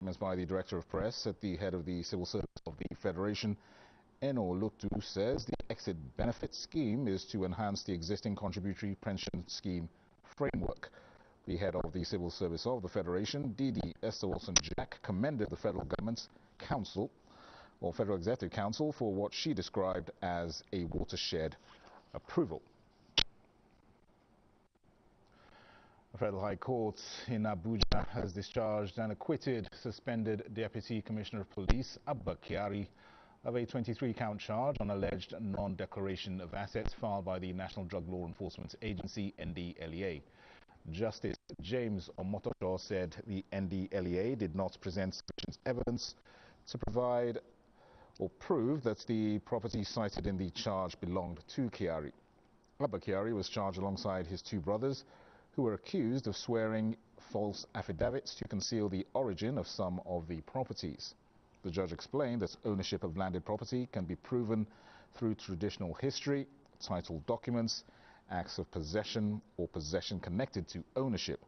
statements by the Director of Press at the head of the Civil Service of the Federation. Eno Lutu says the exit benefit scheme is to enhance the existing contributory pension scheme framework. The head of the Civil Service of the Federation, Didi Esther Wilson-Jack, commended the Federal Government's Council, or Federal Executive Council, for what she described as a watershed approval. The Federal High Court in Abuja has discharged and acquitted suspended Deputy Commissioner of Police Abba Kyari of a 23-count charge on alleged non-declaration of assets filed by the National Drug Law Enforcement Agency, NDLEA. Justice James Omotosho said the NDLEA did not present sufficient evidence to provide or prove that the property cited in the charge belonged to Kyari. Abba Kyari was charged alongside his two brothers, who were accused of swearing false affidavits to conceal the origin of some of the properties. The judge explained that ownership of landed property can be proven through traditional history, title documents, acts of possession, or possession connected to ownership.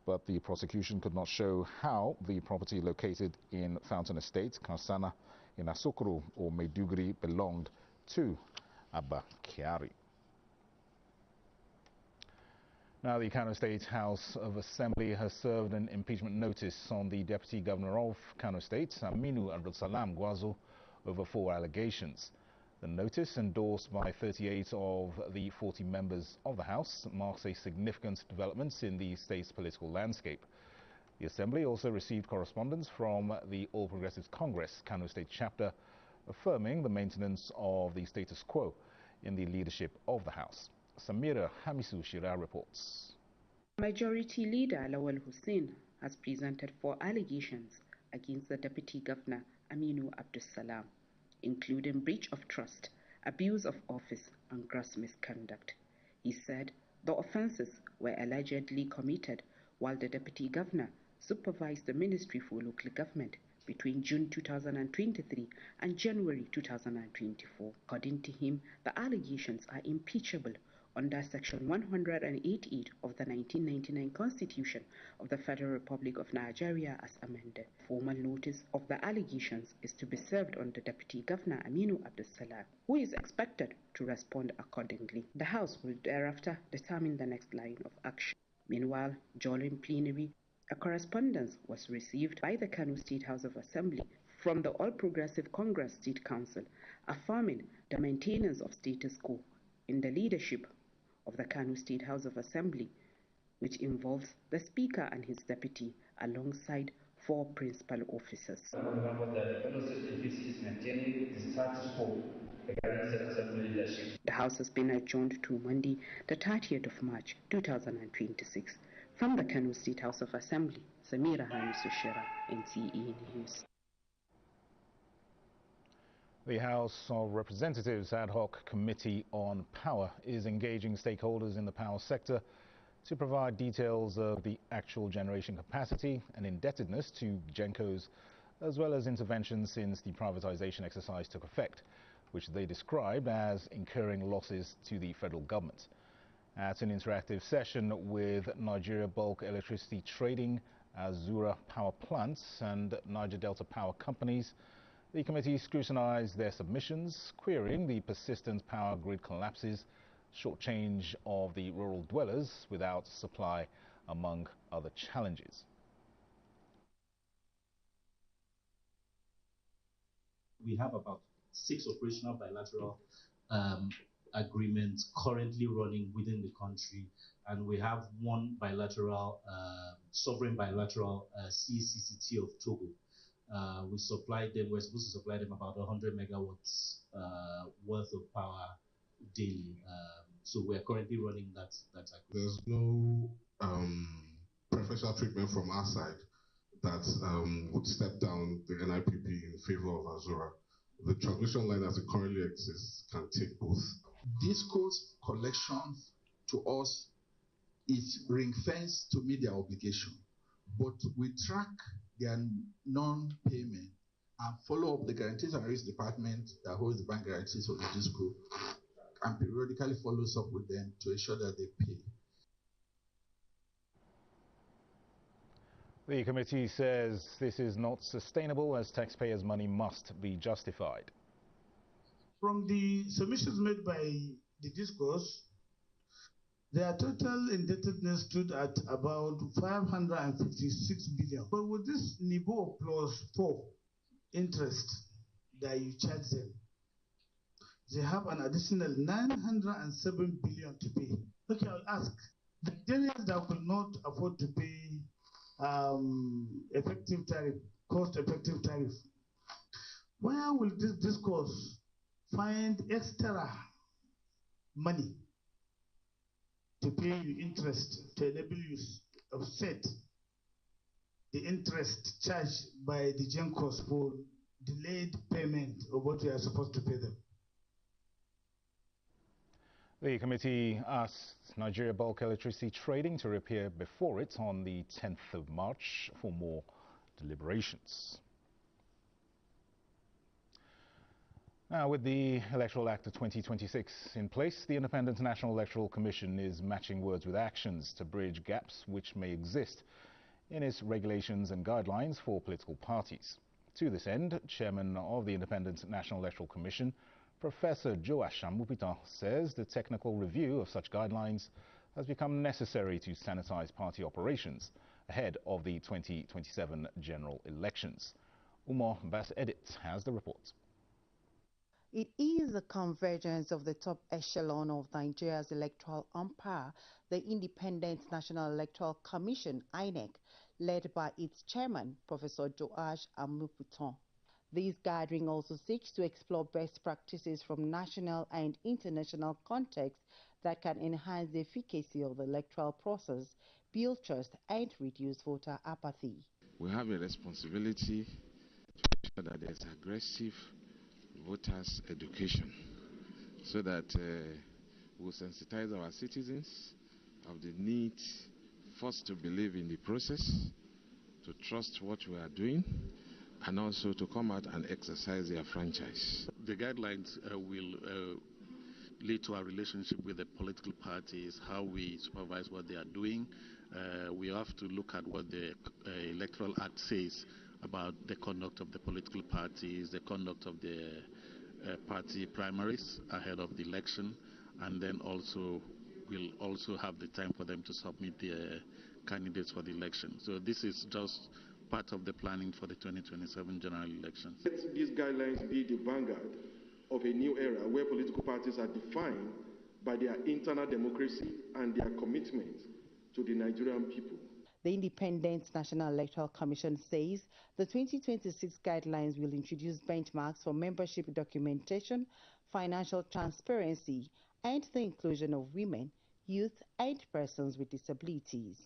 But the prosecution could not show how the property located in Fountain Estate, Karsana, in Asokoro or Maiduguri belonged to Abba Kyari. Now, the Kano State House of Assembly has served an impeachment notice on the Deputy Governor of Kano State, Aminu Abdulsalam Gwazo, over 4 allegations. The notice, endorsed by 38 of the 40 members of the House, marks a significant development in the state's political landscape. The Assembly also received correspondence from the All Progressives Congress Kano State chapter, affirming the maintenance of the status quo in the leadership of the House. Samira Hamisu Shira reports. Majority Leader Lawal Hussein has presented 4 allegations against the Deputy Governor Aminu Abdulsalam, including breach of trust, abuse of office, and gross misconduct. He said the offences were allegedly committed while the Deputy Governor supervised the Ministry for Local Government between June 2023 and January 2024. According to him, the allegations are impeachable under Section 188 of the 1999 Constitution of the Federal Republic of Nigeria as amended. Formal notice of the allegations is to be served on the Deputy Governor Aminu Abdulsalam, who is expected to respond accordingly. The House will thereafter determine the next line of action. Meanwhile, during plenary, a correspondence was received by the Kano State House of Assembly from the All Progressive Congress State Council, affirming the maintenance of status quo in the leadership of the Kano State House of Assembly, which involves the Speaker and his deputy alongside 4 principal officers. The House has been adjourned to Monday, the 30th of March 2026. From the Kano State House of Assembly, Samira Hamisu Shira, NTA News. The House of Representatives Ad Hoc Committee on Power is engaging stakeholders in the power sector to provide details of the actual generation capacity and indebtedness to GENCOs, as well as interventions since the privatization exercise took effect, which they described as incurring losses to the federal government. At an interactive session with Nigeria Bulk Electricity Trading, Azura Power Plants and Niger Delta Power Companies, the committee scrutinized their submissions, querying the persistent power grid collapses, short change of the rural dwellers without supply, among other challenges. We have about 6 operational bilateral agreements currently running within the country, and we have 1 bilateral, sovereign bilateral CCCT of Togo. We're supposed to supply them about 100 megawatts worth of power daily. So we're currently running that agreement. There's no preferential treatment from our side that would step down the NIPP in favor of Azura. The transmission line as it currently exists can take both. Disco's collection to us is ring-fenced to meet their obligation, but we track their non-payment and follow up the Guarantees and Risk Department that holds the bank guarantees of the Disco, and periodically follows up with them to ensure that they pay. The committee says this is not sustainable as taxpayers' money must be justified. From the submissions made by the discourse, their total indebtedness stood at about 556 billion. But with this niveau plus 4 interest that you charge them, they have an additional 907 billion to pay. Okay, I'll ask. The Nigerians that could not afford to pay effective tariff, cost-effective tariff, where will this discourse find extra money to pay you interest to enable you to offset the interest charged by the GENCOs for delayed payment of what you are supposed to pay them? The committee asked Nigeria Bulk Electricity Trading to appear before it on the 10th of March for more deliberations. Now, with the Electoral Act of 2026 in place, the Independent National Electoral Commission is matching words with actions to bridge gaps which may exist in its regulations and guidelines for political parties. To this end, Chairman of the Independent National Electoral Commission, Professor Joash Amupitan, says the technical review of such guidelines has become necessary to sanitize party operations ahead of the 2027 general elections. Umar Bas Edit has the report. It is the convergence of the top echelon of Nigeria's electoral umpire, the Independent National Electoral Commission, INEC, led by its chairman, Professor Joash Amupitan. This gathering also seeks to explore best practices from national and international contexts that can enhance the efficacy of the electoral process, build trust, and reduce voter apathy. We have a responsibility to ensure that there is aggressive voters' education so that we'll sensitize our citizens of the need first to believe in the process, to trust what we are doing, and also to come out and exercise their franchise. The guidelines will lead to our relationship with the political parties, how we supervise what they are doing. We have to look at what the Electoral Act says about the conduct of the political parties, the conduct of the party primaries ahead of the election, and then also we'll also have the time for them to submit their candidates for the election. So this is just part of the planning for the 2027 general elections. Let these guidelines be the vanguard of a new era where political parties are defined by their internal democracy and their commitment to the Nigerian people. The Independent National Electoral Commission says the 2026 guidelines will introduce benchmarks for membership documentation, financial transparency, and the inclusion of women, youth, and persons with disabilities.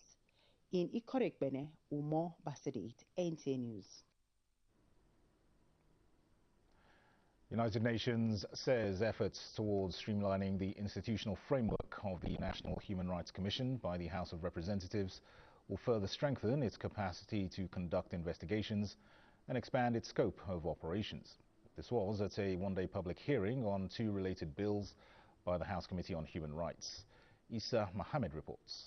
In Ikorekbene, Umo Basedit, NTA News. United Nations says efforts towards streamlining the institutional framework of the National Human Rights Commission by the House of Representatives will further strengthen its capacity to conduct investigations and expand its scope of operations. This was at a one-day public hearing on two related bills by the House Committee on Human Rights. Issa Mohammed reports.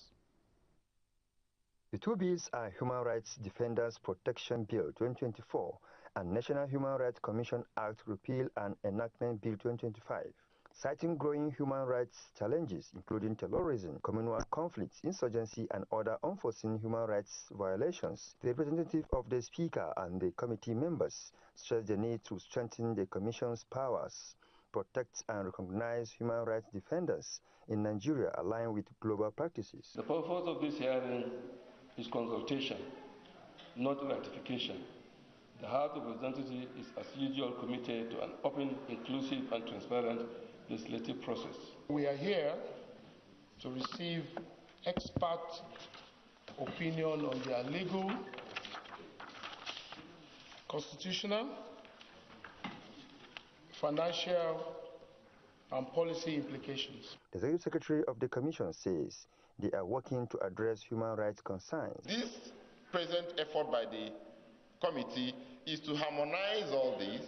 The two bills are Human Rights Defenders Protection Bill 2024 and National Human Rights Commission Act Repeal and Enactment Bill 2025. Citing growing human rights challenges, including terrorism, communal conflicts, insurgency, and other unforeseen human rights violations, the representative of the Speaker and the committee members stressed the need to strengthen the Commission's powers, protect and recognize human rights defenders in Nigeria aligned with global practices. The purpose of this hearing is consultation, not ratification. The House of Representatives is, as usual, committed to an open, inclusive, and transparent legislative process. We are here to receive expert opinion on their legal, constitutional, financial, and policy implications. The Executive Secretary of the Commission says they are working to address human rights concerns. This present effort by the committee is to harmonize all this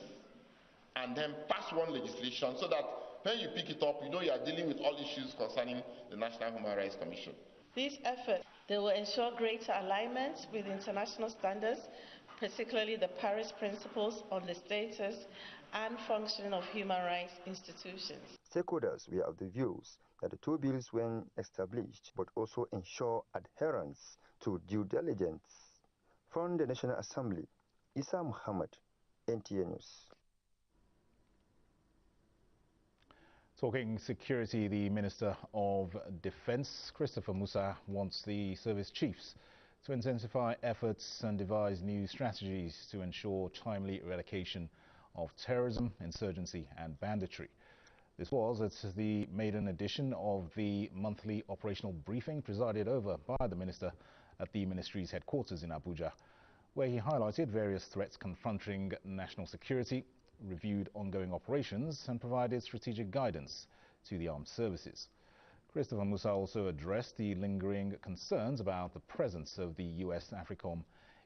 and then pass one legislation so that when you pick it up, you know you are dealing with all issues concerning the National Human Rights Commission. This effort They will ensure greater alignment with international standards, particularly the Paris Principles on the status and functioning of human rights institutions. Stakeholders were of the views that the two bills, when established, but also ensure adherence to due diligence. From the National Assembly, Isa Muhammad, NTA News. Talking security, the Minister of Defense, Christopher Musa, wants the service chiefs to intensify efforts and devise new strategies to ensure timely eradication of terrorism, insurgency and banditry. This was at the maiden edition of the monthly operational briefing presided over by the Minister at the Ministry's headquarters in Abuja, where he highlighted various threats confronting national security, reviewed ongoing operations and provided strategic guidance to the armed services. Christopher Musa also addressed the lingering concerns about the presence of the US AFRICOM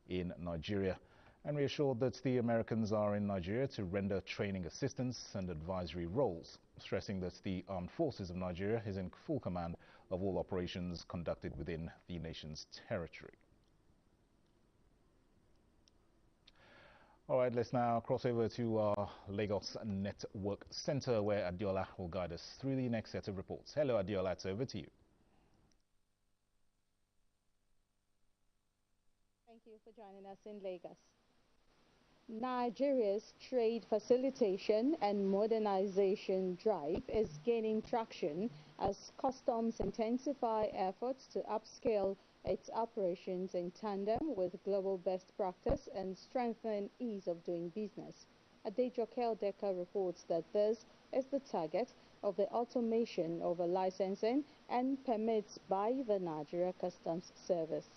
in Nigeria and reassured that the Americans are in Nigeria to render training assistance and advisory roles, stressing that the Armed Forces of Nigeria is in full command of all operations conducted within the nation's territory. All right, let's now cross over to our Lagos Network Center, where Adiola will guide us through the next set of reports. Hello, Adiola, it's over to you. Thank you for joining us in Lagos. Nigeria's trade facilitation and modernization drive is gaining traction as customs intensify efforts to upscale its operations in tandem with global best practice and strengthen ease of doing business. Adejoke Odeka reports that this is the target of the automation of licensing and permits by the Nigeria Customs Service.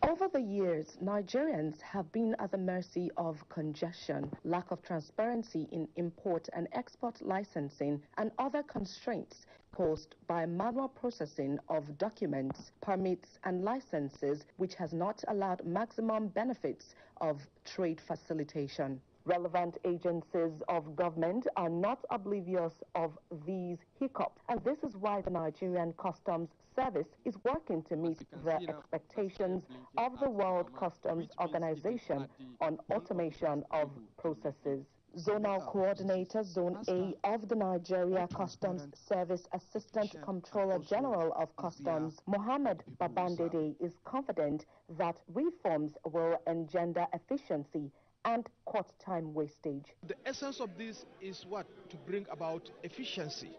Over the years, Nigerians have been at the mercy of congestion, lack of transparency in import and export licensing, and other constraints caused by manual processing of documents, permits, and licenses, which has not allowed maximum benefits of trade facilitation. Relevant agencies of government are not oblivious of these hiccups, and this is why the Nigerian Customs Service is working to meet the expectations of the World Customs Organization on automation of processes. Zonal Coordinator, Zone A of the Nigeria Customs Service Assistant Comptroller General of Customs, Mohammed Babandede, is confident that reforms will engender efficiency and cut time wastage. The essence of this is what? To bring about efficiency,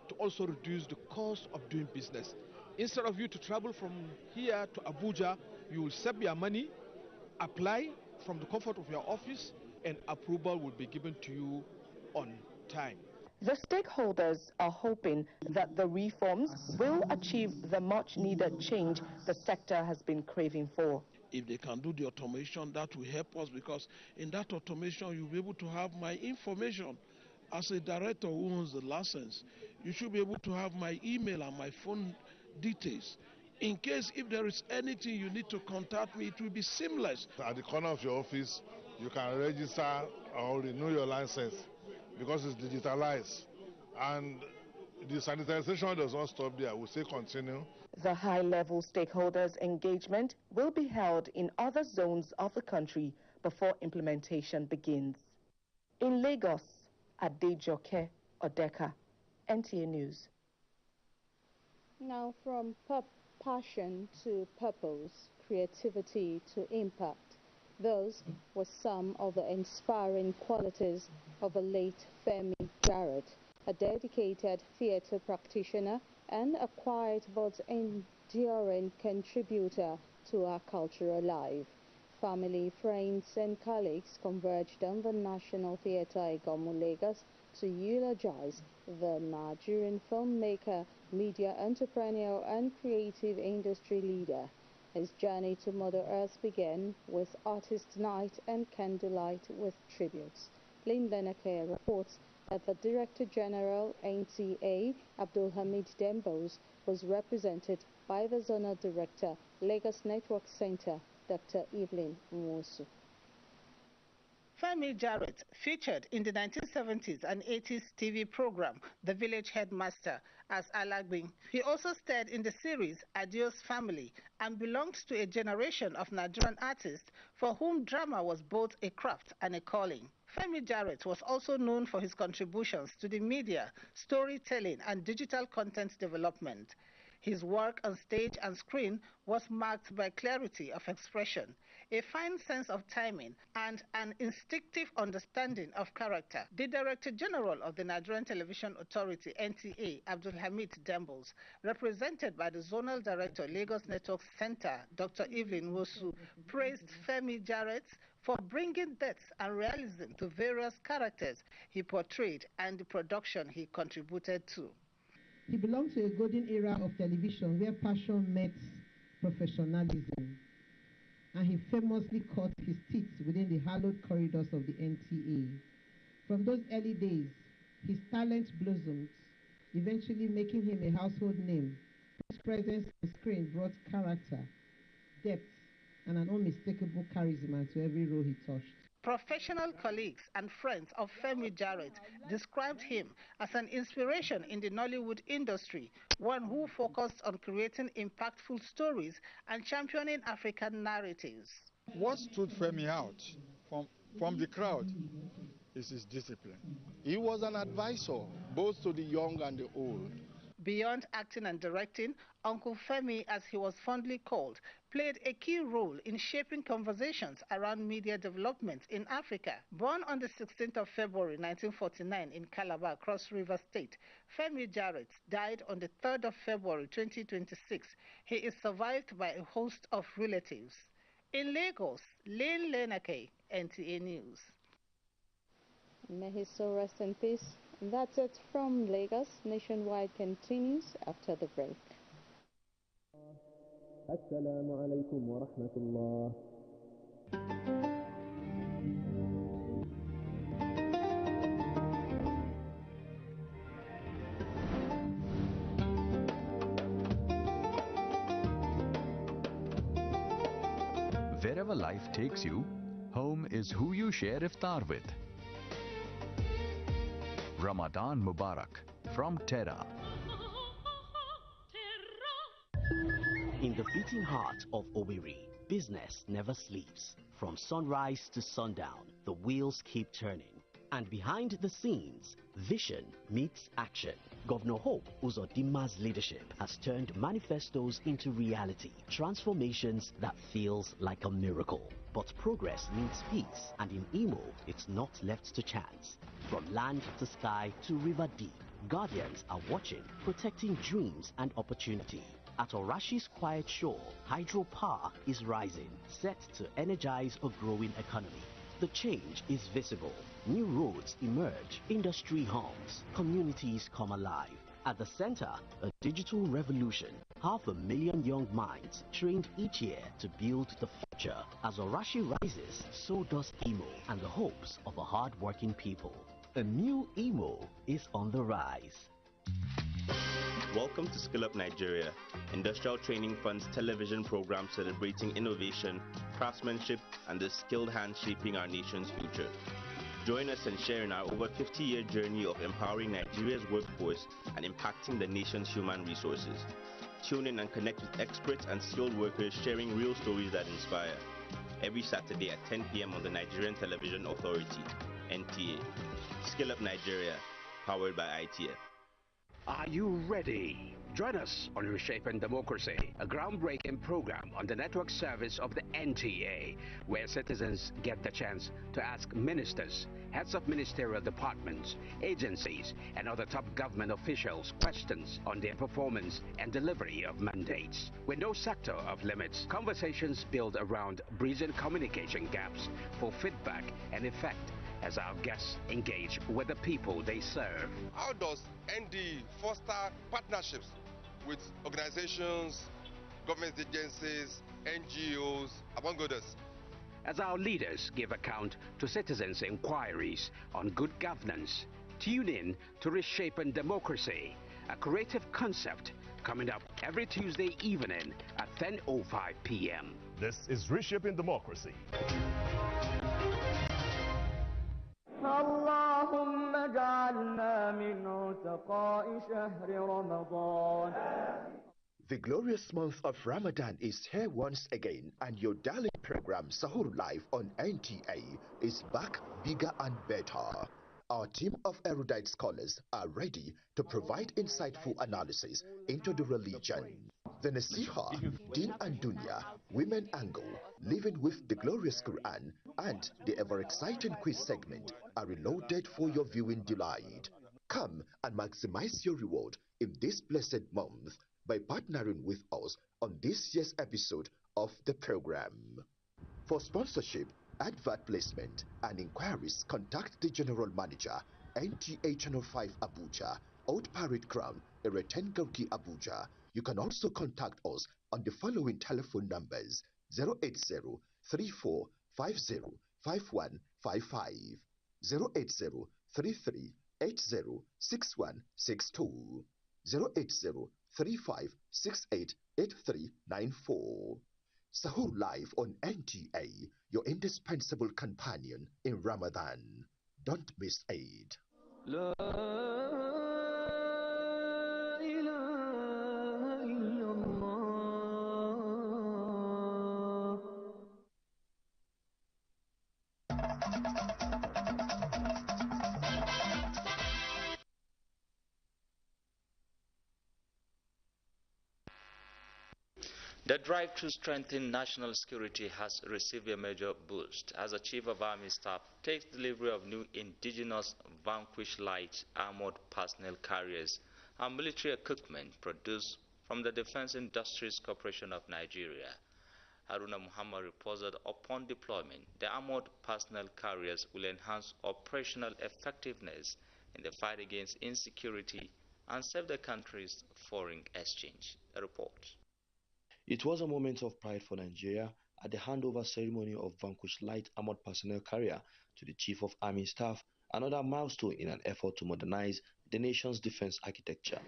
to also reduce the cost of doing business. Instead of you to travel from here to Abuja, you will save your money, apply from the comfort of your office, and approval will be given to you on time. The stakeholders are hoping that the reforms will achieve the much needed change the sector has been craving for. If they can do the automation, that will help us, because in that automation you'll be able to have my information. As a director who owns the license, you should be able to have my email and my phone details. In case if there is anything you need to contact me, it will be seamless. At the corner of your office, you can register or renew your license because it's digitalized. And the sanitization does not stop there. We say continue. The high-level stakeholders' engagement will be held in other zones of the country before implementation begins. In Lagos, Adejoke Odeka, NTA News. Now, from passion to purpose, creativity to impact, those were some of the inspiring qualities of the late Femi Jarrett, a dedicated theatre practitioner and a quiet but enduring contributor to our cultural life. Family, friends and colleagues converged on the National Theatre Igomu, Lagos to eulogize the Nigerian filmmaker, media entrepreneur and creative industry leader. His journey to Mother Earth began with Artist Night and Candlelight with tributes. Linda Nake reports that the Director General, NTA, Abdul Hamid Dembos, was represented by the Zonal Director, Lagos Network Center, Dr. Evelyn Mwosu. Femi Jarrett featured in the 1970s and 80s TV program The Village Headmaster as Alagbin. He also starred in the series Adios Family and belonged to a generation of Nigerian artists for whom drama was both a craft and a calling. Femi Jarrett was also known for his contributions to the media, storytelling, and digital content development. His work on stage and screen was marked by clarity of expression, a fine sense of timing, and an instinctive understanding of character. The Director General of the Nigerian Television Authority, NTA, Abdulhamid Dembles, represented by the Zonal Director, Lagos Network Center, Dr. Evelyn Wosu, praised Femi Jarrett for bringing depth and realism to various characters he portrayed and the production he contributed to. He belonged to a golden era of television where passion met professionalism, and he famously cut his teeth within the hallowed corridors of the NTA. From those early days, his talent blossomed, eventually making him a household name. His presence on screen brought character, depth, and an unmistakable charisma to every role he touched. Professional colleagues and friends of Femi Jarrett described him as an inspiration in the Nollywood industry, one who focused on creating impactful stories and championing African narratives. What stood Femi out from the crowd is his discipline. He was an advisor both to the young and the old. Beyond acting and directing, Uncle Femi, as he was fondly called, played a key role in shaping conversations around media development in Africa. Born on the 16th of February 1949 in Calabar, Cross River State, Femi Jarrett died on the 3rd of February 2026. He is survived by a host of relatives. In Lagos, Lane Lenake, NTA News. May his soul rest in peace. That's it from Lagos. Nationwide continues after the break. Assalamu alaikum wa rahmatullah. Wherever life takes you, home is who you share iftar with. Ramadan Mubarak from Terra. In the beating heart of Owerri, business never sleeps. From sunrise to sundown, the wheels keep turning. And behind the scenes, vision meets action. Governor Hope Uzodimma's leadership has turned manifestos into reality, transformations that feels like a miracle. But progress needs peace, and in Imo, it's not left to chance. From land to sky to river deep, guardians are watching, protecting dreams and opportunity. At Orashi's quiet shore, hydropower is rising, set to energize a growing economy. The change is visible. New roads emerge, industry hums, communities come alive. At the center, a digital revolution. 500,000 young minds trained each year to build the future. As Orashi rises, so does Imo and the hopes of a hard-working people. A new Imo is on the rise. Welcome to Skill Up Nigeria, Industrial Training Fund's television program celebrating innovation, craftsmanship, and the skilled hands shaping our nation's future. Join us and share in our over 50-year journey of empowering Nigeria's workforce and impacting the nation's human resources. Tune in and connect with experts and skilled workers sharing real stories that inspire. Every Saturday at 10 p.m. on the Nigerian Television Authority, NTA. Skill Up Nigeria, powered by ITF. Are you ready? Join us on Reshaping Democracy, a groundbreaking program on the network service of the NTA, where citizens get the chance to ask ministers, heads of ministerial departments, agencies, and other top government officials questions on their performance and delivery of mandates. With no sector of limits, conversations build around bridging communication gaps for feedback and effect as our guests engage with the people they serve. How does ND foster partnerships with organizations, government agencies, NGOs, among others? As our leaders give account to citizens' inquiries on good governance, tune in to Reshaping Democracy, a creative concept coming up every Tuesday evening at 10:05 p.m. This is Reshaping Democracy. اللهم اجعلنا من عتقاء شهر رمضان. The glorious month of Ramadan is here once again, and your daily program Sahur Live on NTA is back bigger and better. Our team of erudite scholars are ready to provide insightful analysis into the religion. The Nasiha, Din and Dunya, Women Angle, Living with the Glorious Quran, and the ever-exciting quiz segment are reloaded for your viewing delight. Come and maximize your reward in this blessed month by partnering with us on this year's episode of the program. For sponsorship, advert placement, and inquiries, contact the General Manager, NTA Channel 5 Abuja, Old Parade Ground, Eretengauki Abuja. You can also contact us on the following telephone numbers: 080-3450-5155, 080-3380-6162, 080-3568-8394. Sahur Live on NTA, your indispensable companion in Ramadan. Don't miss it. لا إله إلا الله. The drive to strengthen national security has received a major boost as the Chief of Army Staff takes delivery of new indigenous Vanquish Light armored personnel carriers and military equipment produced from the Defense Industries Corporation of Nigeria. Haruna Muhammad reports that upon deployment, the armored personnel carriers will enhance operational effectiveness in the fight against insecurity and save the country's foreign exchange. A report. It was a moment of pride for Nigeria at the handover ceremony of Vanquish Light Armored Personnel Carrier to the Chief of Army Staff, another milestone in an effort to modernize the nation's defense architecture.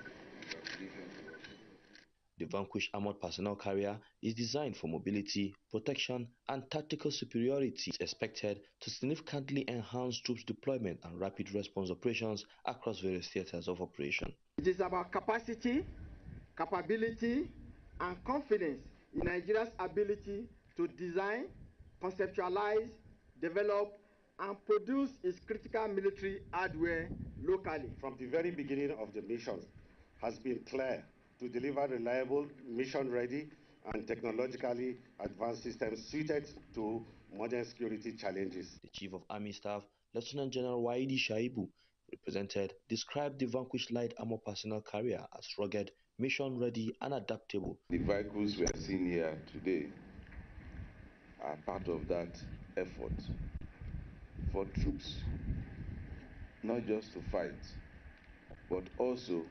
The Vanquish Armored Personnel Carrier is designed for mobility, protection, and tactical superiority. It's expected to significantly enhance troops deployment and rapid response operations across various theaters of operation. It is about capacity, capability, and confidence in Nigeria's ability to design, conceptualize, develop, and produce its critical military hardware locally. From the very beginning of the mission has been clear to deliver reliable, mission-ready, and technologically advanced systems suited to modern security challenges. The Chief of Army Staff, Lieutenant General Waidi Shaibu, described the Vanquish Light Armored Personnel Carrier as rugged, mission-ready, and adaptable. The vehicles we are seeing here today are part of that effort for troops, not just to fight, but also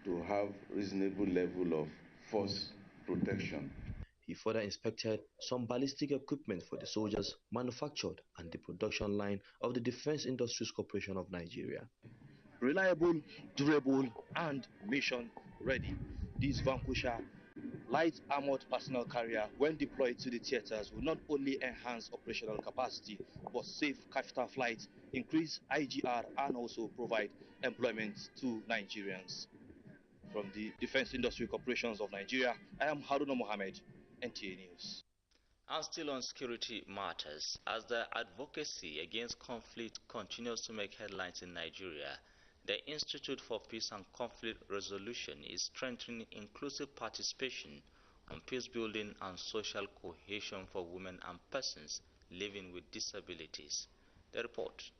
to have reasonable level of force protection. He further inspected some ballistic equipment for the soldiers manufactured and the production line of the Defense Industries Corporation of Nigeria. Reliable, durable, and mission-ready, this Vanquisher Light Armored Personnel Carrier, when deployed to the theaters, will not only enhance operational capacity, but save capital flights, increase IGR, and also provide employment to Nigerians. From the Defense Industry Corporations of Nigeria, I am Haruna Mohammed, NTA News. And still on security matters, as the advocacy against conflict continues to make headlines in Nigeria, the Institute for Peace and Conflict Resolution is strengthening inclusive participation on peace building and social cohesion for women and persons living with disabilities. The report.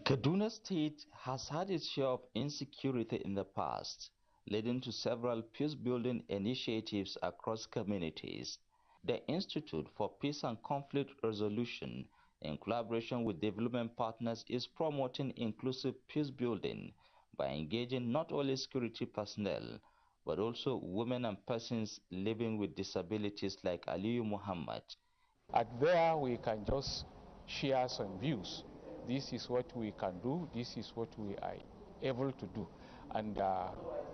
Kaduna State has had its share of insecurity in the past, leading to several peace-building initiatives across communities. The Institute for Peace and Conflict Resolution, in collaboration with development partners, is promoting inclusive peace-building by engaging not only security personnel, but also women and persons living with disabilities like Aliyu Muhammad. At there, we can just share some views. This is what we can do, this is what we are able to do. And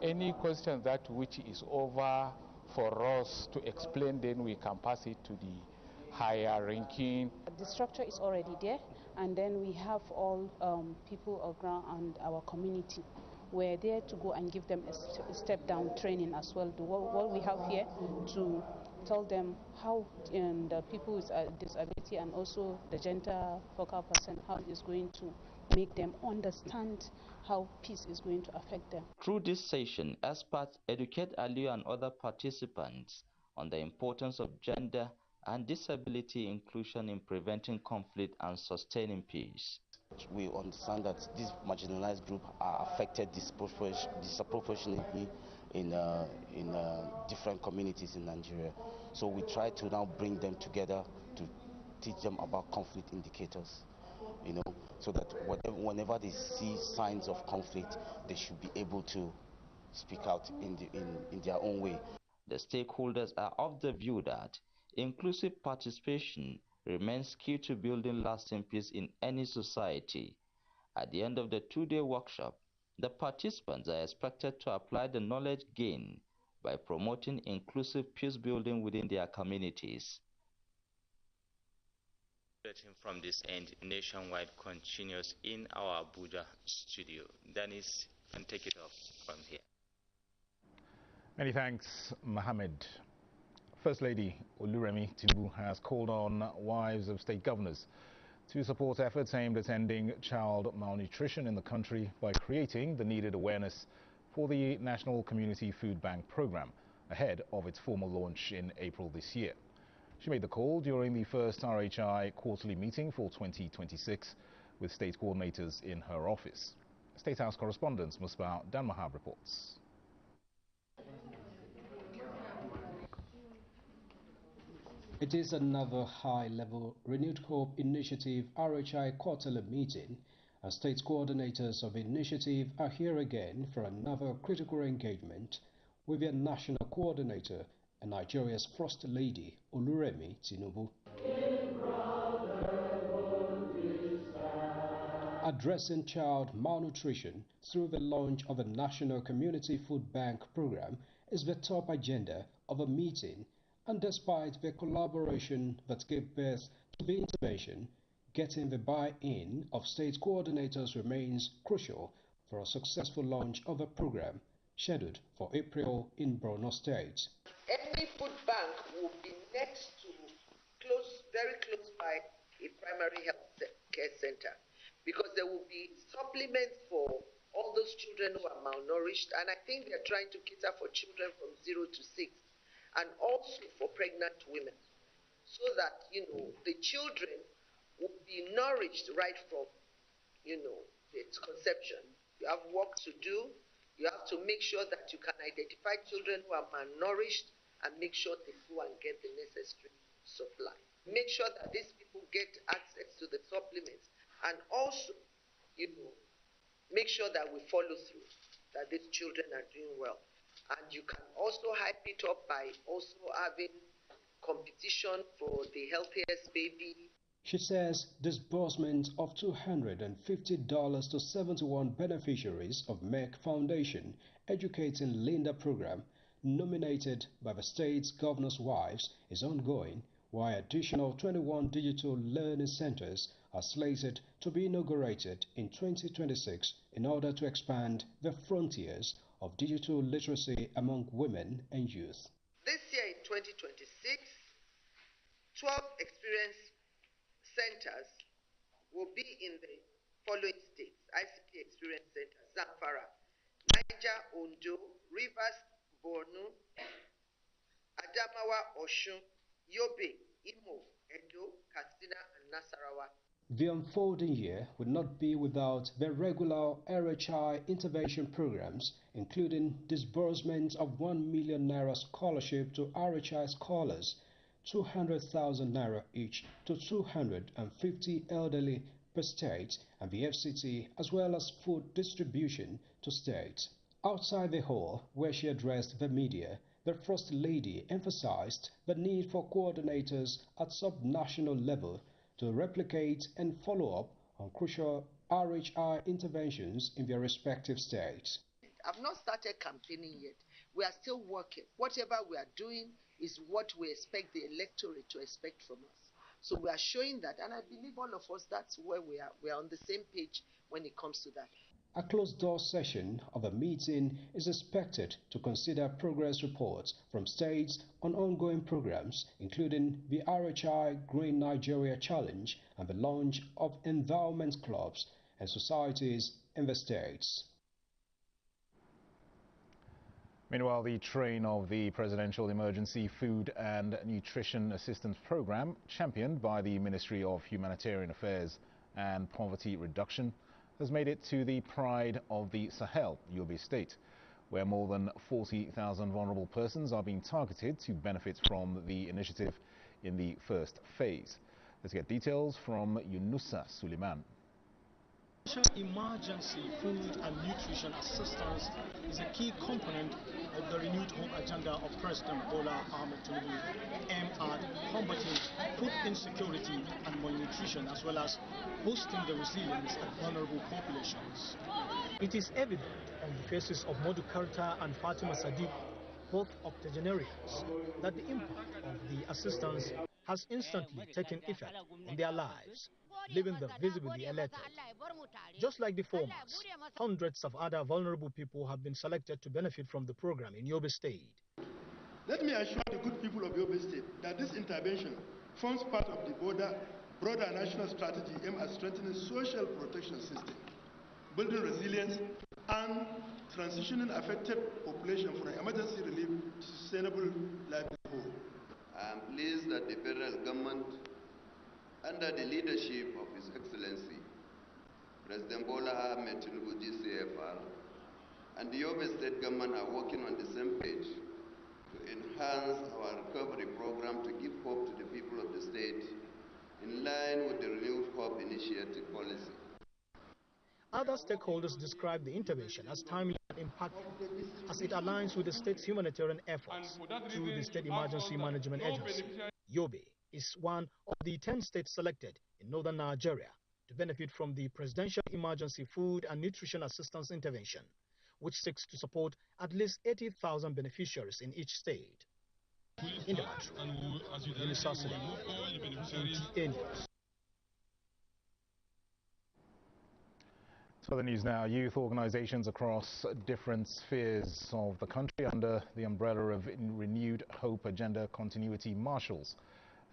any question that which is over for us to explain, then we can pass it to the higher ranking. The structure is already there, And then we have all people around our community. We're there to go and give them a step-down training as well. What we have here to tell them how the people with disability and also the gender focal person, how it's going to make them understand how peace is going to affect them. Through this session, experts educate Aliyu and other participants on the importance of gender and disability inclusion in preventing conflict and sustaining peace. We understand that these marginalized groups are affected disproportionately in different communities in Nigeria. So we try to now bring them together to teach them about conflict indicators, so that whenever they see signs of conflict, they should be able to speak out in their own way. The stakeholders are of the view that inclusive participation remains key to building lasting peace in any society. At the end of the two-day workshop, the participants are expected to apply the knowledge gained by promoting inclusive peace building within their communities. From this end, Nationwide continues in our Abuja studio. Dennis, can take it off from here. Many thanks, Mohammed. First Lady Oluremi Tinubu has called on wives of state governors to support efforts aimed at ending child malnutrition in the country by creating the needed awareness for the National Community Food Bank program ahead of its formal launch in April this year. She made the call during the first RHI quarterly meeting for 2026 with state coordinators in her office. State House correspondent Musbah Danmahab reports. It is another high-level Renewed Hope Initiative RHI quarterly meeting, as state coordinators of the initiative are here again for another critical engagement with their national coordinator and Nigeria's First Lady, Oluremi Tinubu. Addressing child malnutrition through the launch of a National Community Food Bank program is the top agenda of a meeting, and despite the collaboration that gave birth to the intervention, getting the buy-in of state coordinators remains crucial for a successful launch of a program scheduled for April in Borno State. Every food bank will be next to very close by a primary health care center, because there will be supplements for all those children who are malnourished, and I think they're trying to cater for children from 0 to 6. And also for pregnant women, so that, the children will be nourished right from, its conception. You have work to do. You have to make sure that you can identify children who are malnourished and make sure they go and get the necessary supply. Make sure that these people get access to the supplements, and also, make sure that we follow through, that these children are doing well. And you can also hype it up by also having competition for the healthiest baby. She says disbursement of $250 to 71 beneficiaries of MEC Foundation Educating Linda program, nominated by the state's governor's wives, is ongoing, while additional 21 digital learning centers are slated to be inaugurated in 2026 in order to expand the frontiers of digital literacy among women and youth. This year in 2026, 12 experience centers will be in the following states: ICT Experience Centers, Zamfara, Niger, Ondo, Rivers, Borno, Adamawa, Osun, Yobe, Imo, Edo, Katsina, and Nasarawa. The unfolding year would not be without the regular RHI intervention programs, including disbursement of 1 million naira scholarship to RHI scholars, 200,000 naira each to 250 elderly per state, and the FCT, as well as food distribution to states. Outside the hall, where she addressed the media, the First Lady emphasized the need for coordinators at sub-national level to replicate and follow up on crucial RHI interventions in their respective states. I've not started campaigning yet. We are still working. Whatever we are doing is what we expect the electorate to expect from us. So we are showing that, and I believe all of us, that's where we are on the same page when it comes to that. A closed-door session of a meeting is expected to consider progress reports from states on ongoing programs, including the RHI Green Nigeria Challenge and the launch of endowment clubs and societies in the states. Meanwhile, the train of the Presidential Emergency Food and Nutrition Assistance Program, championed by the Ministry of Humanitarian Affairs and Poverty Reduction, has made it to the Pride of the Sahel, Yobe State, where more than 40,000 vulnerable persons are being targeted to benefit from the initiative in the first phase. Let's get details from Yunusa Suleiman. Emergency food and nutrition assistance is a key component of the renewed hope agenda of President Bola Ahmed Tinubu, aimed at combating food insecurity and malnutrition, as well as boosting the resilience of vulnerable populations. It is evident on the faces of Modu Karta and Fatima Sadiq, both octogenarians, that the impact of the assistance has instantly taken effect in their lives, leaving them visibly elated. Just like the former, hundreds of other vulnerable people have been selected to benefit from the program in Yobe State. Let me assure the good people of Yobe State that this intervention forms part of the broader national strategy aimed at strengthening social protection system, building resilience, and transitioning affected population from emergency relief to sustainable livelihood. I am pleased that the federal government, under the leadership of His Excellency President Bola Ahmed Tinubu GCFR, and the Yobe State government are working on the same page to enhance our recovery program to give hope to the people of the state in line with the Renewed Hope Initiative policy. Other stakeholders describe the intervention as timely and impactful, as it aligns with the state's humanitarian efforts through the State Emergency Management Agency. Yobe is one of the 10 states selected in northern Nigeria to benefit from the Presidential Emergency Food and Nutrition Assistance Intervention, which seeks to support at least 80,000 beneficiaries in each state. In the metro, Yunusa Suleiman, NTA News. So the news now. Youth organizations across different spheres of the country under the umbrella of Renewed Hope Agenda Continuity Marshals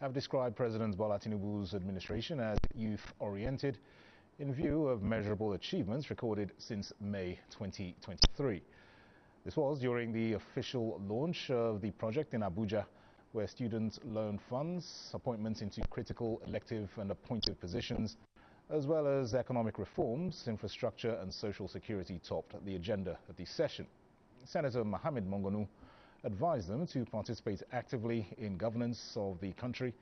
have described President Bola Tinubu's administration as youth-oriented in view of measurable achievements recorded since May 2023. This was during the official launch of the project in Abuja, where student loan funds, appointments into critical elective and appointed positions, as well as economic reforms, infrastructure and social security topped the agenda at the session. Senator Mohammed Mongonu advised them to participate actively in governance of the country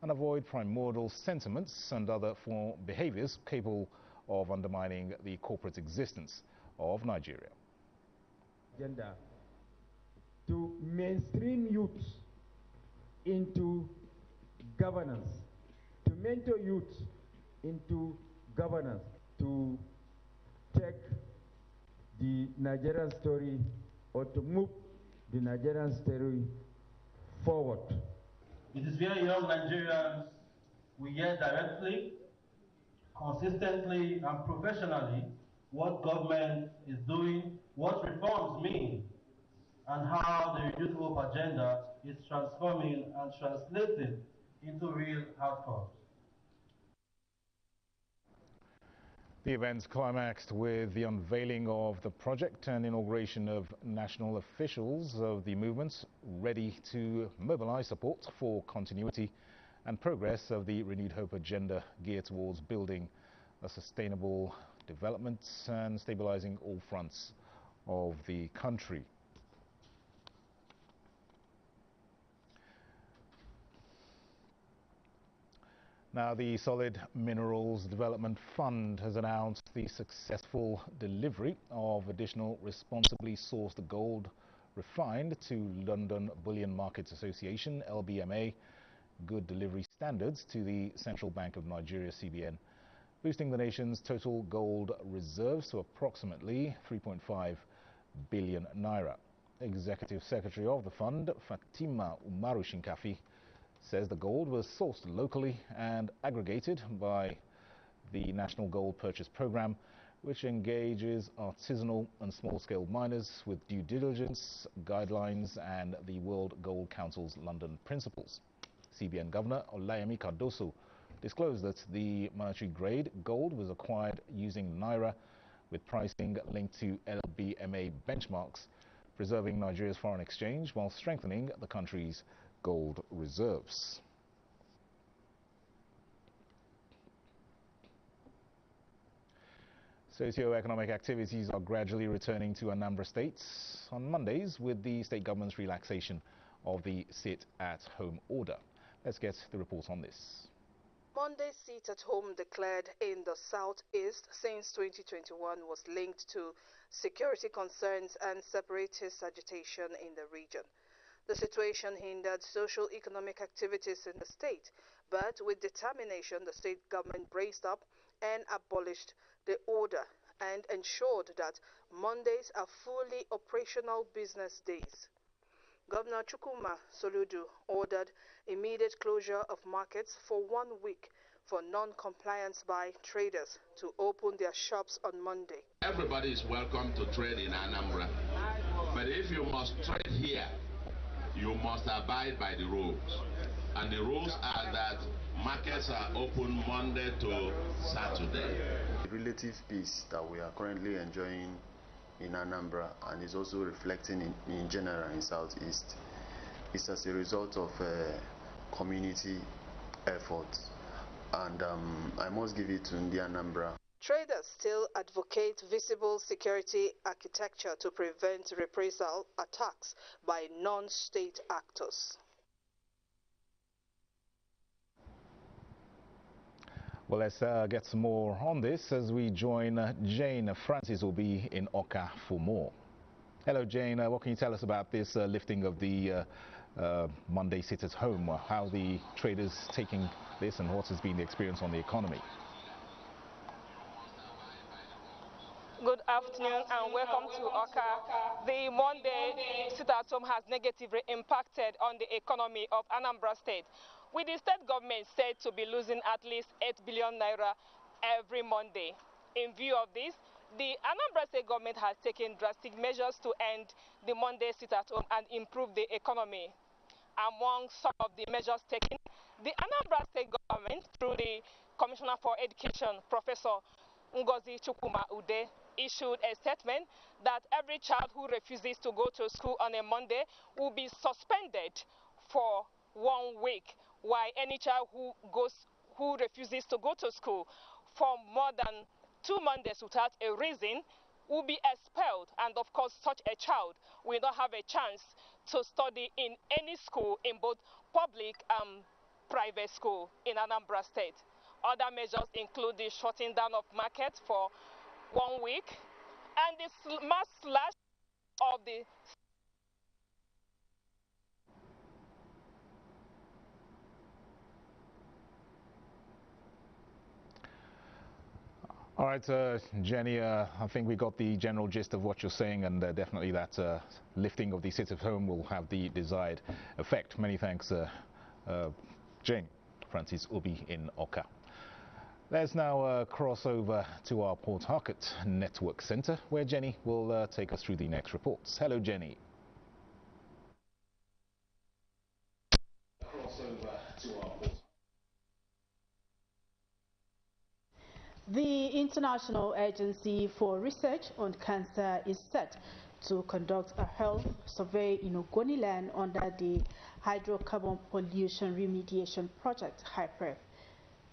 and avoid primordial sentiments and other behaviors capable of undermining the corporate existence of Nigeria. Agenda to mainstream youth into governance, to mentor youth into governance, to take the Nigerian story or to move the Nigerian story forward. It is very young Nigerians we hear directly, consistently and professionally what government is doing, what reforms mean, and how the Renewed Hope agenda is transforming and translating into real outcomes. The event climaxed with the unveiling of the project and inauguration of national officials of the movement ready to mobilize support for continuity and progress of the Renewed Hope agenda geared towards building a sustainable development and stabilizing all fronts of the country. Now, the Solid Minerals Development Fund has announced the successful delivery of additional responsibly sourced gold refined to London Bullion Markets Association, LBMA, good delivery standards to the Central Bank of Nigeria, CBN, boosting the nation's total gold reserves to approximately 3.5 billion naira. Executive Secretary of the fund, Fatima Umaru Shinkafi, says the gold was sourced locally and aggregated by the National Gold Purchase Program, which engages artisanal and small-scale miners with due diligence, guidelines and the World Gold Council's London Principles. CBN Governor Olayemi Cardoso disclosed that the monetary-grade gold was acquired using Naira with pricing linked to LBMA benchmarks, preserving Nigeria's foreign exchange while strengthening the country's gold reserves. Socio-economic activities are gradually returning to Anambra State on Mondays with the state government's relaxation of the sit-at-home order. Let's get the report on this. Monday's sit-at-home declared in the southeast since 2021 was linked to security concerns and separatist agitation in the region. The situation hindered socio-economic activities in the state, but with determination the state government braced up and abolished the order and ensured that Mondays are fully operational business days. Governor Chukwuma Soludo ordered immediate closure of markets for 1 week for non-compliance by traders to open their shops on Monday. Everybody is welcome to trade in Anambra, but if you must trade here, you must abide by the rules. And the rules are that markets are open Monday to Saturday. The relative peace that we are currently enjoying in Anambra and is also reflecting in general in Southeast is as a result of community efforts. And I must give it to the Anambra. Traders still advocate visible security architecture to prevent reprisal attacks by non-state actors. Well, let's get some more on this as we join Jane. Francis will be in Oka for more. Hello, Jane. What can you tell us about this lifting of the Monday sit-at-home? How the traders taking this and what has been the experience on the economy? Good afternoon and welcome to Oka. The Monday sit-at-home has negatively impacted on the economy of Anambra State, with the state government said to be losing at least 8 billion naira every Monday. In view of this, the Anambra State government has taken drastic measures to end the Monday sit-at-home and improve the economy. Among some of the measures taken, the Anambra State government, through the Commissioner for Education, Professor Ngozi Chukwuma Ude, issued a statement that every child who refuses to go to school on a Monday will be suspended for 1 week, while any child who refuses to go to school for more than 2 Mondays without a reason will be expelled. And of course, such a child will not have a chance to study in any school, in both public and private school in Anambra State. Other measures include the shutting down of markets for 1 week and the mass slash of the All right, Jenny, I think we got the general gist of what you're saying, and definitely that lifting of the sit-at-home will have the desired effect. Many thanks, Jane. Francis Ubi in Oka. Let's now cross over to our Port Harcourt Network Centre, where Jenny will take us through the next reports. Hello, Jenny. Cross over to our Port. The International Agency for Research on Cancer is set to conduct a health survey in Ogoniland under the Hydrocarbon Pollution Remediation Project, HYPREP.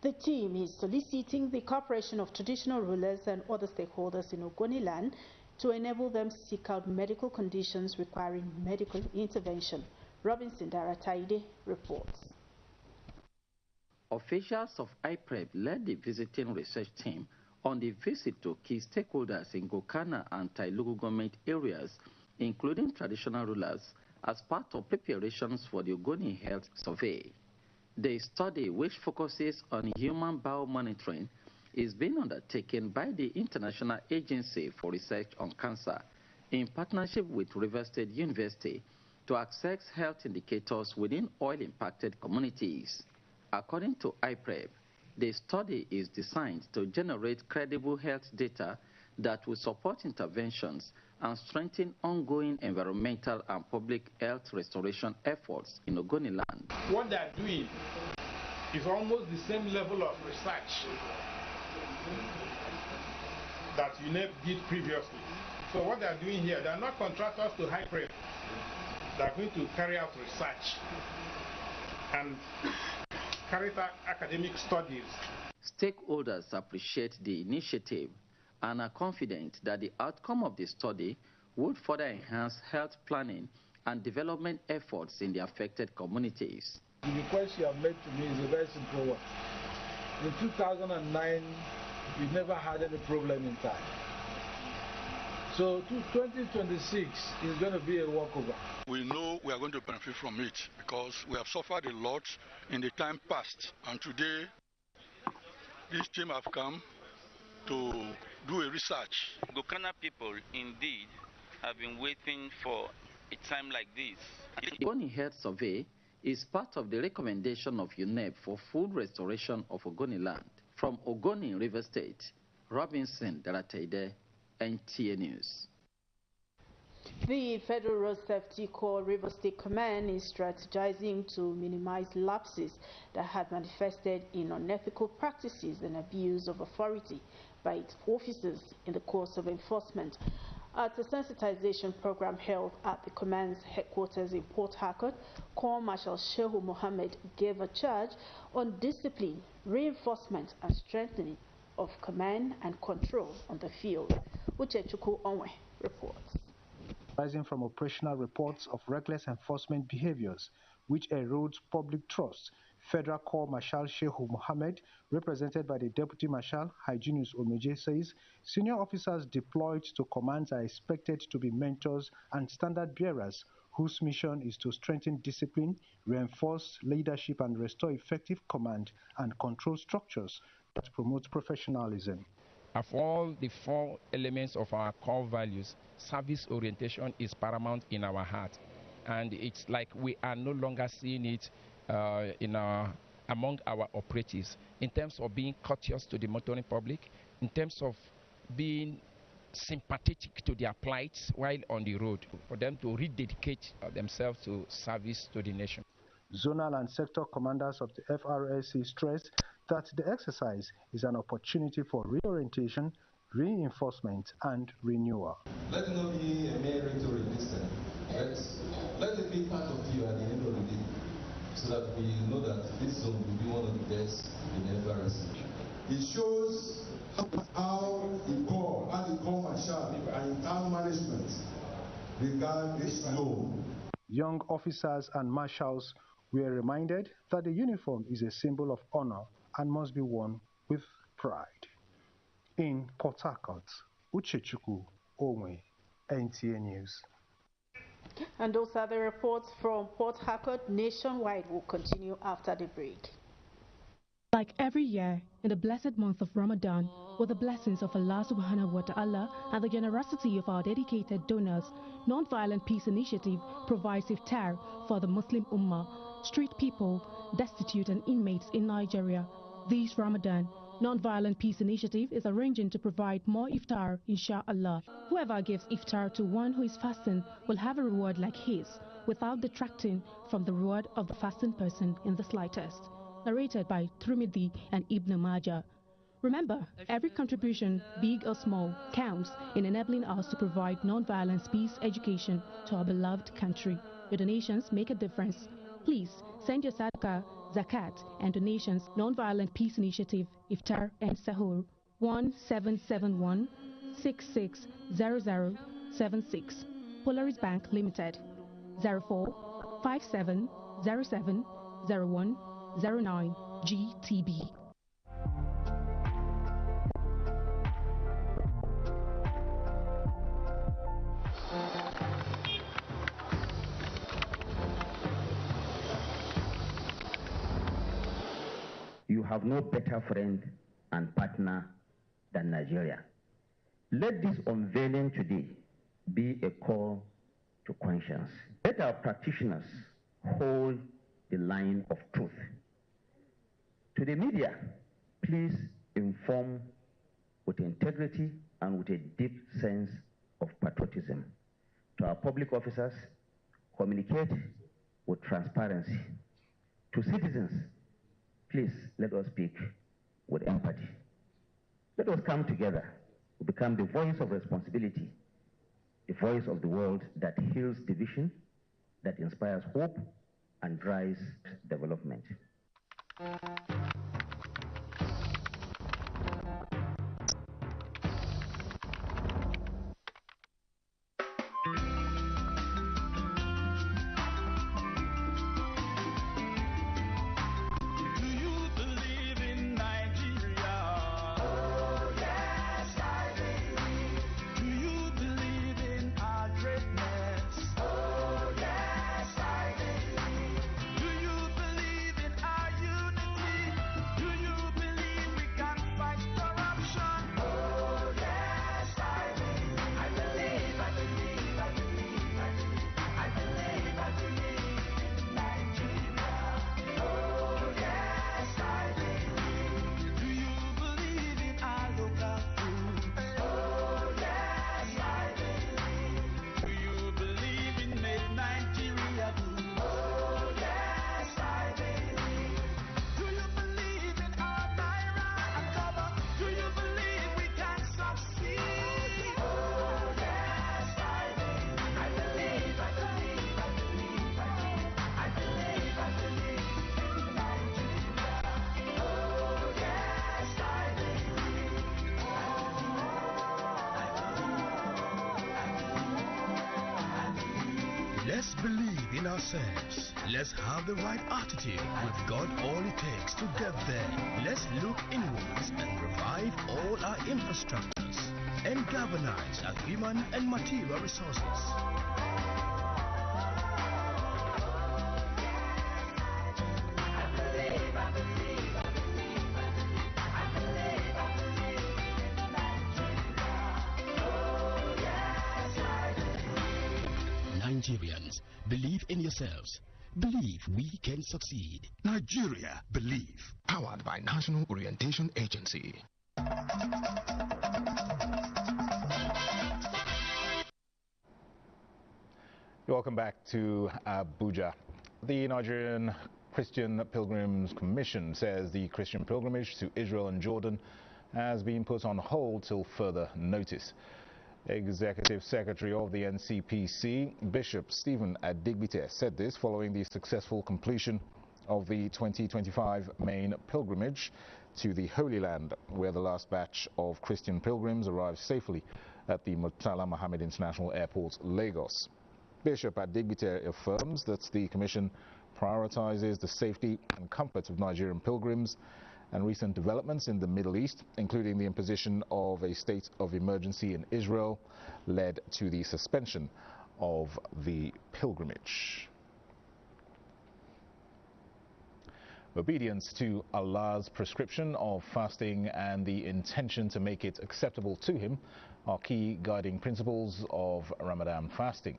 The team is soliciting the cooperation of traditional rulers and other stakeholders in Ogoniland to enable them seek out medical conditions requiring medical intervention. Robinson Darataide reports. Officials of HYPREP led the visiting research team on the visit to key stakeholders in Gokana and Tailugu government areas, including traditional rulers, as part of preparations for the Ogoni Health Survey. The study, which focuses on human biomonitoring, is being undertaken by the International Agency for Research on Cancer in partnership with River State University to access health indicators within oil-impacted communities. According to IPREP, the study is designed to generate credible health data that will support interventions and strengthen ongoing environmental and public health restoration efforts in Ogoniland. What they are doing is almost the same level of research that UNEP did previously. So what they are doing here, they are not contractors to HyPrep. They are going to carry out research and carry out academic studies. Stakeholders appreciate the initiative and are confident that the outcome of the study would further enhance health planning and development efforts in the affected communities. The request you have made to me is a very simple one. In 2009, we never had any problem in time. So 2026 is going to be a walkover. We know we are going to benefit from it because we have suffered a lot in the time past, and today this team have come to do a research. Gokana people indeed have been waiting for a time like this. The Ogoni Health Survey is part of the recommendation of UNEP for food restoration of Ogoniland. From Ogoni, River State, Robinson Darateide, NTA News. The Federal Road Safety Corps River State Command is strategizing to minimize lapses that had manifested in unethical practices and abuse of authority by its officers in the course of enforcement. At a sensitization program held at the command's headquarters in Port Harcourt, Corps Marshal Shehu Mohammed gave a charge on discipline, reinforcement and strengthening of command and control on the field. Uchechukwu Onwe reports. Rising from operational reports of reckless enforcement behaviors which erodes public trust, Federal Corps Marshal Shehu Mohammed, represented by the Deputy Marshal Hyginus Omeje, says senior officers deployed to commands are expected to be mentors and standard bearers whose mission is to strengthen discipline, reinforce leadership and restore effective command and control structures that promote professionalism. Of all the four elements of our core values, service orientation is paramount in our heart. And it's like we are no longer seeing it among our operatives in terms of being courteous to the motoring public, in terms of being sympathetic to their plights while on the road, for them to rededicate themselves to service to the nation. Zonal and sector commanders of the FRSC stress that the exercise is an opportunity for reorientation, reinforcement and renewal. Let it not be a mere rhetoric this time. Let it be part of you at the end of the day, so that we know that this zone will be one of the best in FRSC. It shows how the Corps Marshal and town management regard this zone. Young officers and marshals were reminded that the uniform is a symbol of honor and must be worn with pride. In Port Harcourt, Uchechukwu Onwe, NTA News. And those are the reports from Port Harcourt. Nationwide will continue after the break. Like every year, in the blessed month of Ramadan, with the blessings of Allah subhanahu wa ta'ala and the generosity of our dedicated donors, Non-Violent Peace Initiative provides iftar for the Muslim Ummah, street people, destitute and inmates in Nigeria. This Ramadan, Non-Violent Peace Initiative is arranging to provide more iftar, inshallah. Whoever gives iftar to one who is fasting will have a reward like his, without detracting from the reward of the fasting person in the slightest. Narrated by Tirmidhi and Ibn Majah. Remember, every contribution, big or small, counts in enabling us to provide non-violence peace education to our beloved country. Your donations make a difference. Please send your sadaqah, zakat, and donations Non-Violent Peace Initiative, Iftar and Sahur 1771 660076, Polaris Bank Limited 04 5707 01 09 GTB. You have no better friend and partner than Nigeria. Let this unveiling today be a call to conscience. Let our practitioners hold the line of truth. To the media, please inform with integrity and with a deep sense of patriotism. To our public officers, communicate with transparency. To citizens, please let us speak with empathy. Let us come together to become the voice of responsibility, the voice of the world that heals division, that inspires hope and drives development. Let's believe in ourselves. Let's have the right attitude. We've got all it takes to get there. Let's look inwards and revive all our infrastructures and galvanize our human and material resources. Nigerians, believe in yourselves. Believe we can succeed. Nigeria, believe. Powered by National Orientation Agency. Welcome back to Abuja. The Nigerian Christian Pilgrims Commission says the Christian pilgrimage to Israel and Jordan has been put on hold till further notice. Executive Secretary of the NCPC, Bishop Stephen Adigbite, said this following the successful completion of the 2025 main pilgrimage to the Holy Land, where the last batch of Christian pilgrims arrived safely at the Murtala Mohammed International Airport, Lagos. Bishop Adigbite affirms that the Commission prioritizes the safety and comfort of Nigerian pilgrims, and recent developments in the Middle East, including the imposition of a state of emergency in Israel, led to the suspension of the pilgrimage. Obedience to Allah's prescription of fasting and the intention to make it acceptable to Him are key guiding principles of Ramadan fasting.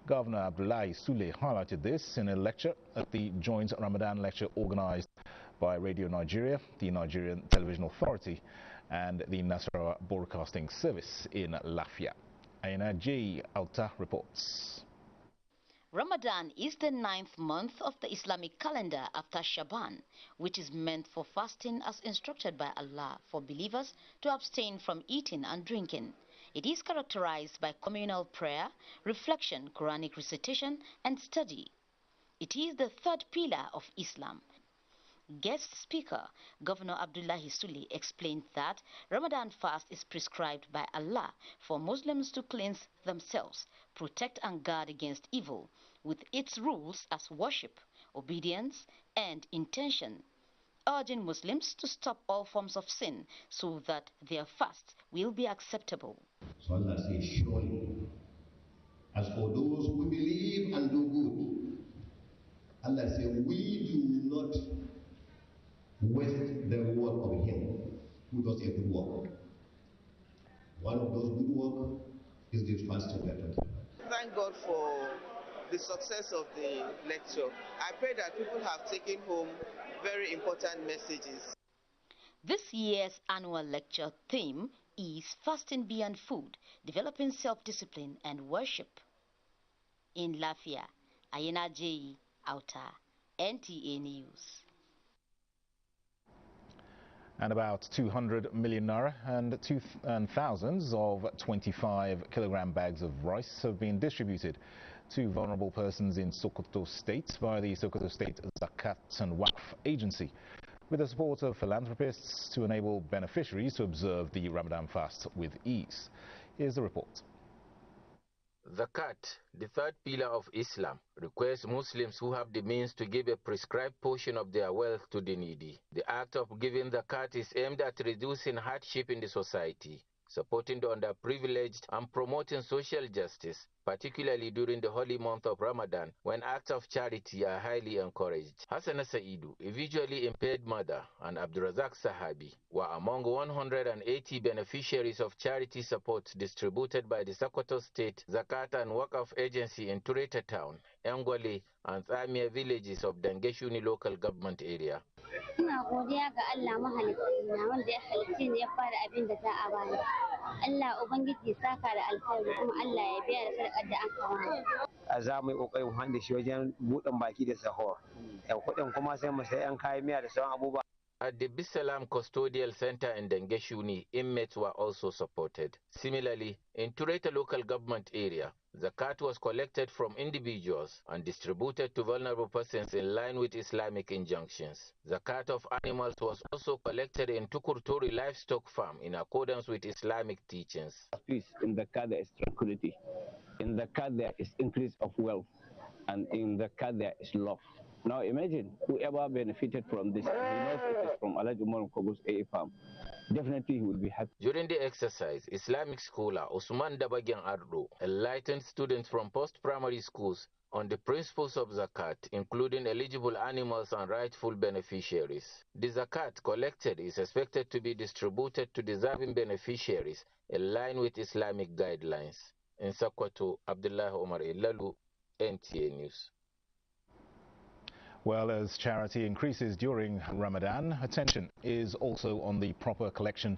Governor Abdullahi Sule highlighted this in a lecture at the joint Ramadan lecture organized by Radio Nigeria, the Nigerian Television Authority, and the Nasarawa Broadcasting Service in Lafia. Aina J. Alta reports. Ramadan is the 9th month of the Islamic calendar after Shaban, which is meant for fasting as instructed by Allah for believers to abstain from eating and drinking. It is characterized by communal prayer, reflection, Quranic recitation, and study. It is the third pillar of Islam. Guest speaker, Governor Abdullahi Sule, explained that Ramadan fast is prescribed by Allah for Muslims to cleanse themselves, protect and guard against evil, with its rules as worship, obedience, and intention, urging Muslims to stop all forms of sin so that their fast will be acceptable. So Allah says, surely, as for those who believe and do good, Allah says, we do not waste the reward of him who does a good work. One of those good work is this fasting method. Thank thank God for the success of the lecture. I pray that people have taken home very important messages. This year's annual lecture theme is Fasting Beyond Food, Developing Self-Discipline and Worship. In Lafia, Ayena J. Auta, NTA News. And about 200 million naira and thousands of 25-kilogram bags of rice have been distributed to vulnerable persons in Sokoto State by the Sokoto State Zakat and Waqf Agency, with the support of philanthropists to enable beneficiaries to observe the Ramadan fast with ease. Here's the report. Zakat, the third pillar of Islam, requires Muslims who have the means to give a prescribed portion of their wealth to the needy. The act of giving zakat is aimed at reducing hardship in the society, supporting the underprivileged and promoting social justice, particularly during the holy month of Ramadan, when acts of charity are highly encouraged. Hassana Saidu, a visually impaired mother, and Abdurazak Sahabi were among 180 beneficiaries of charity support distributed by the Sokoto State Zakat and Waqf Agency in Tureta Town, Engwale, and Thamia villages of Dangeshuni local government area. Ina godiya ga Allah mahalicci wanda ya halicce ni ya fara abin da za a bani. Allah ubangiji saka da alkhairi kuma Allah ya biya da sadakar da aka bani. A za mu yi kokarin handa shi wajen buɗin baki da sahur. Yan kuɗin kuma sai mu sai yan kayan miya da sauran abubuwa. At the Bisalam Custodial Center in Dangeshuni, inmates were also supported. Similarly, in Tureta local government area, zakat was collected from individuals and distributed to vulnerable persons in line with Islamic injunctions. Zakat of animals was also collected in Tukurtori livestock farm in accordance with Islamic teachings. Peace. In zakat there is tranquility. In zakat there is increase of wealth. And in zakat there is love. Now imagine whoever benefited from this, he knows it is from Alhaji Umar Kogo's AA farm. Definitely he will be happy. During the exercise, Islamic scholar Usman Dabagyan Ardo enlightened students from post-primary schools on the principles of zakat, including eligible animals and rightful beneficiaries. The zakat collected is expected to be distributed to deserving beneficiaries in line with Islamic guidelines. In Sokoto, Abdullah Omar Ilalu, NTA News. Well, as charity increases during Ramadan, attention is also on the proper collection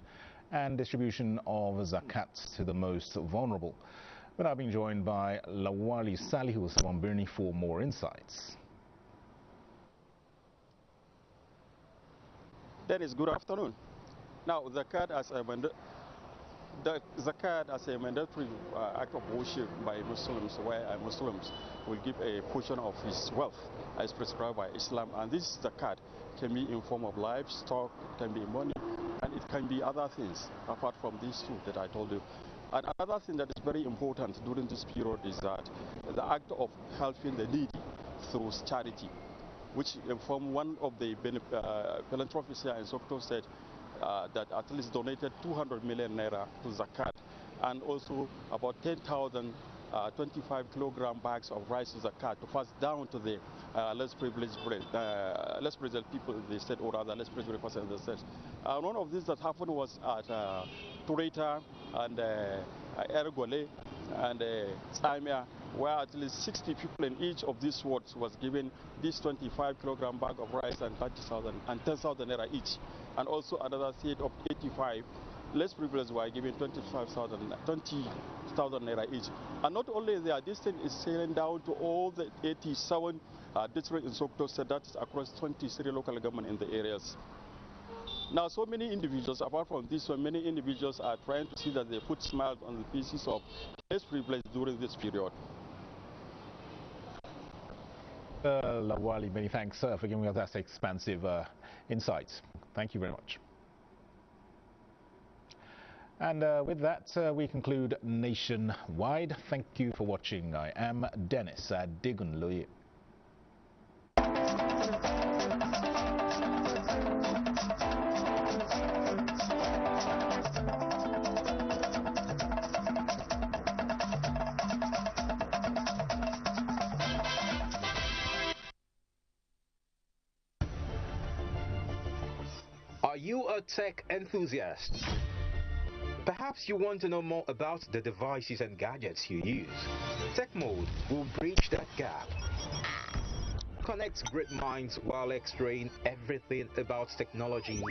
and distribution of zakat to the most vulnerable. But I've been joined by Lawali Salihu Sawambirni for more insights. Dennis, good afternoon. Now, zakat as a mandatory act of worship by Muslims, where Muslims will give a portion of his wealth as prescribed by Islam. And this zakat can be in form of livestock, it can be money, and it can be other things apart from these two that I told you. And another thing that is very important during this period is that the act of helping the needy through charity, which informed one of the philanthropists here in Sokoto State that at least donated 200 million naira to zakat, and also about 10,000 25-kilogram bags of rice to zakat to pass down to the less privileged people in the state, or rather less privileged persons in the state. One of these that happened was at Tureta and Ergole and Tsamia, where at least 60 people in each of these wards was given this 25-kilogram bag of rice and 30,000 and 10,000 naira each, and also another set of 85 less privileged were given 20,000 naira each. And not only that, this thing is sailing down to all the 87 districts in Sokoto State, that is across 23 local government in the areas. Now, so many individuals, apart from this one, many individuals are trying to see that they put smiles on the faces of less privileged during this period. Lawali, many thanks for giving us that expansive insights. Thank you very much. And with that, we conclude Nationwide. Thank you for watching. I am Dennis Adigunloye. Are you a tech enthusiast? Perhaps you want to know more about the devices and gadgets you use. Tech Mode will bridge that gap. Connect great minds while exploring everything about technology